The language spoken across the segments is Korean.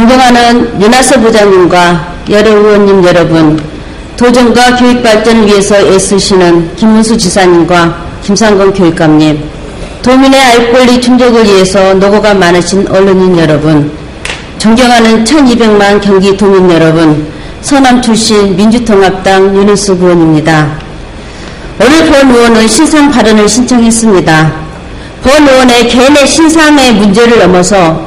존경하는 윤하서 부장님과 여러 의원님 여러분, 도정과 교육발전을 위해서 애쓰시는 김문수 지사님과 김상건 교육감님, 도민의 알 권리 충족을 위해서 노고가 많으신 언론인 여러분, 존경하는 1200만 경기 도민 여러분, 서남 출신 민주통합당 윤은숙 의원입니다. 오늘 본 의원은 신상 발언을 신청했습니다. 본 의원의 개인의 신상의 문제를 넘어서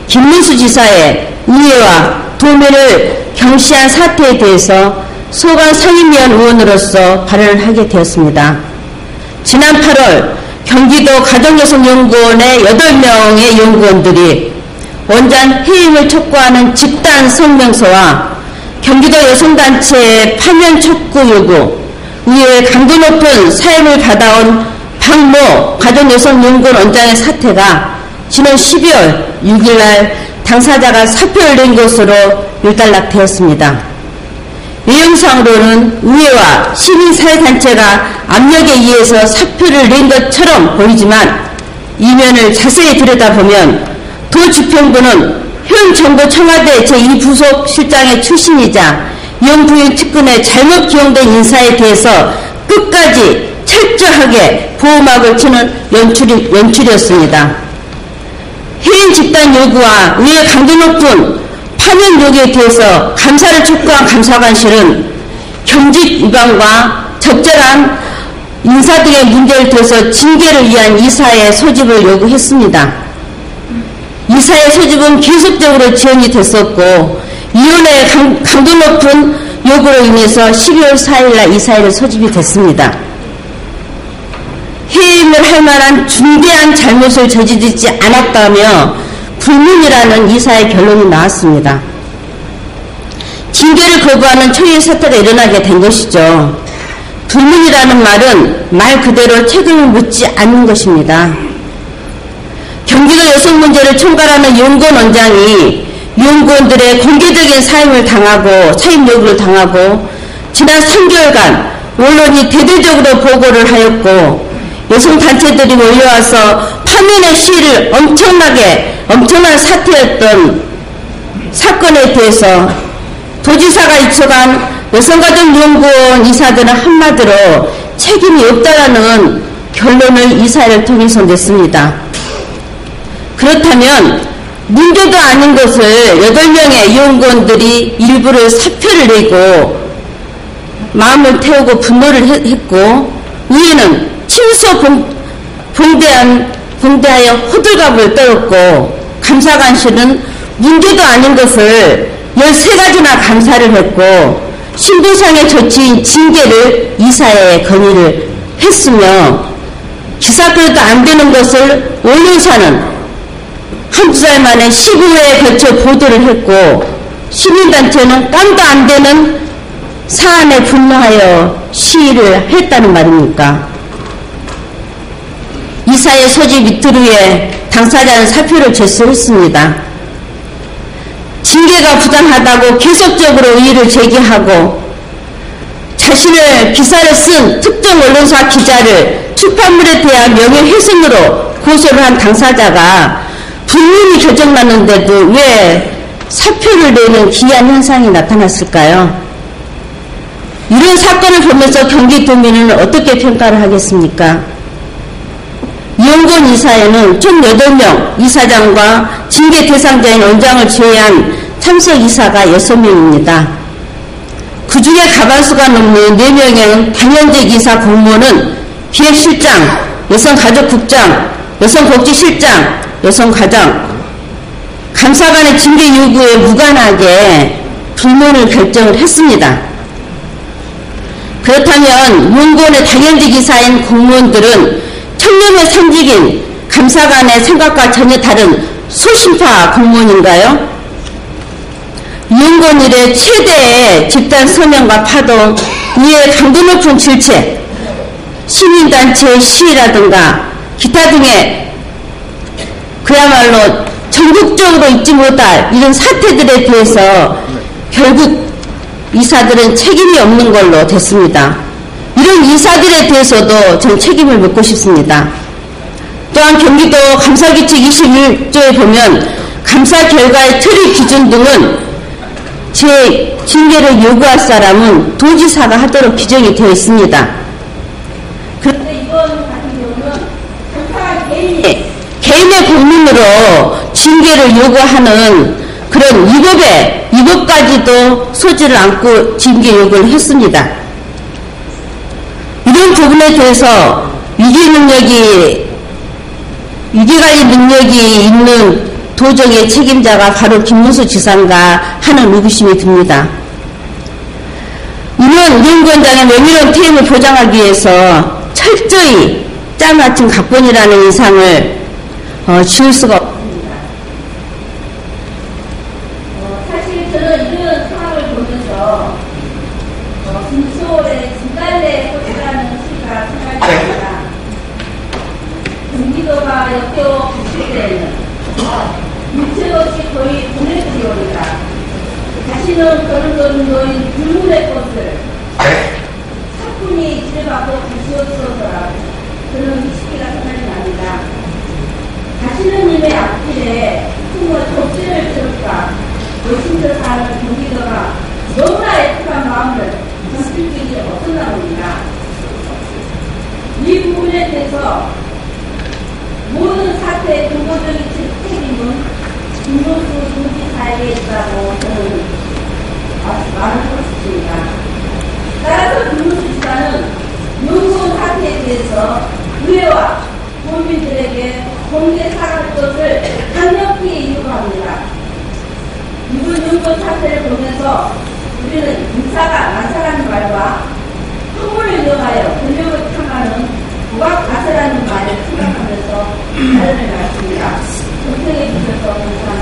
김문수 지사의 우회와 도민을 경시한 사태에 대해서 소관 상임위원 의원으로서 발언을 하게 되었습니다. 지난 8월 경기도 가정여성연구원의 8명의 연구원들이 원장 해임을 촉구하는 집단 성명서와 경기도 여성단체의 파면 촉구 요구, 의회의 강도 높은 사임을 받아온 박모 가정여성연구원 원장의 사태가 지난 12월 6일날 당사자가 사표를 낸 것으로 일단락되었습니다. 내용상으로는 의회와 시민사회단체가 압력에 의해서 사표를 낸 것처럼 보이지만 이면을 자세히 들여다보면 도주평부는 현 정부 청와대 제2부속 실장의 출신이자 영부인 측근에 잘못 기용된 인사에 대해서 끝까지 철저하게 보호막을 치는 연출이었습니다. 해임 집단 요구와 의회 강도 높은 파면 요구에 대해서 감사를 촉구한 감사관실은 경직 위반과 적절한 인사 등의 문제를 들어서 징계를 위한 이사의 소집을 요구했습니다. 이사의 소집은 계속적으로 지연이 됐었고 위원회의 강도 높은 요구로 인해서 12월 4일날 이사회를 소집이 됐습니다. 해임을 할 만한 중대한 잘못을 저지르지 않았다며 불문이라는 이사의 결론이 나왔습니다. 징계를 거부하는 초유의 사태가 일어나게 된 것이죠. 불문이라는 말은 말 그대로 책임을 묻지 않는 것입니다. 경기도 여성 문제를 총괄하는 연구원 원장이 연구원들의 공개적인 사임 요구를 당하고 지난 3개월간 언론이 대대적으로 보고를 하였고 여성단체들이 몰려와서 파면의 시위를 엄청난 사태였던 사건에 대해서 도지사가 이처간 여성가족연구원 이사들은 한마디로 책임이 없다라는 결론을 이사회를 통해서 냈습니다. 그렇다면 문제도 아닌 것을 8명의 연구원들이 일부를 사표를 내고 마음을 태우고 분노를 했고 의회는 침소 봉대하여 호들갑을 떨었고 감사관실은 문제도 아닌 것을 13가지나 감사를 했고 신분상의 조치인 징계를 이사회에 건의를 했으며 기사표도 안 되는 것을 언론사는 한두 달 만에 15회에 걸쳐 보도를 했고 시민단체는 깜도 안 되는 사안에 분노하여 시위를 했다는 말입니까? 이사회 소집 이틀 후에 당사자는 사표를 제출했습니다. 징계가 부당하다고 계속적으로 의의를 제기하고 자신을 기사를 쓴 특정 언론사 기자를 출판물에 대한 명예훼손으로 고소를 한 당사자가 불문이 결정났는데도 왜 사표를 내는 기이한 현상이 나타났을까요? 이런 사건을 보면서 경기도민은 어떻게 평가를 하겠습니까? 연구원 이사회는 총 8명 이사장과 징계 대상자인 원장을 제외한 참석 이사가 6명입니다. 그 중에 가반수가 넘는 4명의 당연직 이사 공무원은 기획실장, 여성가족국장, 여성복지실장, 여성가장, 감사관의 징계 요구에 무관하게 불문을 결정을 했습니다. 그렇다면 연구원의 당연직 이사인 공무원들은 청렴의 상징인 감사관의 생각과 전혀 다른 소심파 공무원인가요? 연구원 일의 최대의 집단 서명과 파동, 이에 강도 높은 질책, 시민단체의 시위라든가 기타 등의 그야말로 전국적으로 잊지 못할 이런 사태들에 대해서 결국 이사들은 책임이 없는 걸로 됐습니다. 이런 이사들에 대해서도 전 책임을 묻고 싶습니다. 또한 경기도 감사규칙 21조에 보면 감사 결과의 틀의 기준 등은 제 징계를 요구할 사람은 도지사가 하도록 규정이 되어 있습니다. 그런데 이번 같은 경우는 감사가 개인의 공문으로 징계를 요구하는 그런 위법까지도 소지를 않고 징계 요구를 했습니다. 이런 부분에 대해서 위기관리 능력이 있는 도정의 책임자가 바로 김문수 지사인가 하는 의구심이 듭니다. 이는 위원장의 면밀한 퇴임을 보장하기 위해서 철저히 짜맞춘 각본이라는 인상을 지울 수가 없습니다. 사실 저는 이런 상황을 보면서 김소월의 진달래 꽃이라는 시가 생각이 납니다. 경기도가 역겨워 붙을 때에는 일체 없이 거의 보내주리오리다. 다시는 거름거름거린 불문의 꽃을 사뿐히 지내받고 주시옵소서라. 저는 이 시기가 생각이 납니다. 다시는 님의 앞길에 숨어 적지를 들을까 노심서 사는 경기도가 너무나 애틋한 마음을 견딜 길이 없었나 봅니다. 이 부분에 대해서 모든 사태의 근본적인 책임은 김문수 도지사에게 있다고 저는 말을 하고 싶습니다. 따라서 김문수 지사는 용건 사태에 대해서 의회와 국민들에게 공개 사과할 것을 강력히 요구합니다. 이번 용건 사태를 보면서 우리는 인사가 난사라는 말과 흥분을 이용하여 권력을 탐하는 부각가세라는 말을 생각하면서 발언을 나눴습니다. 경청해 주셔서 감사합니다.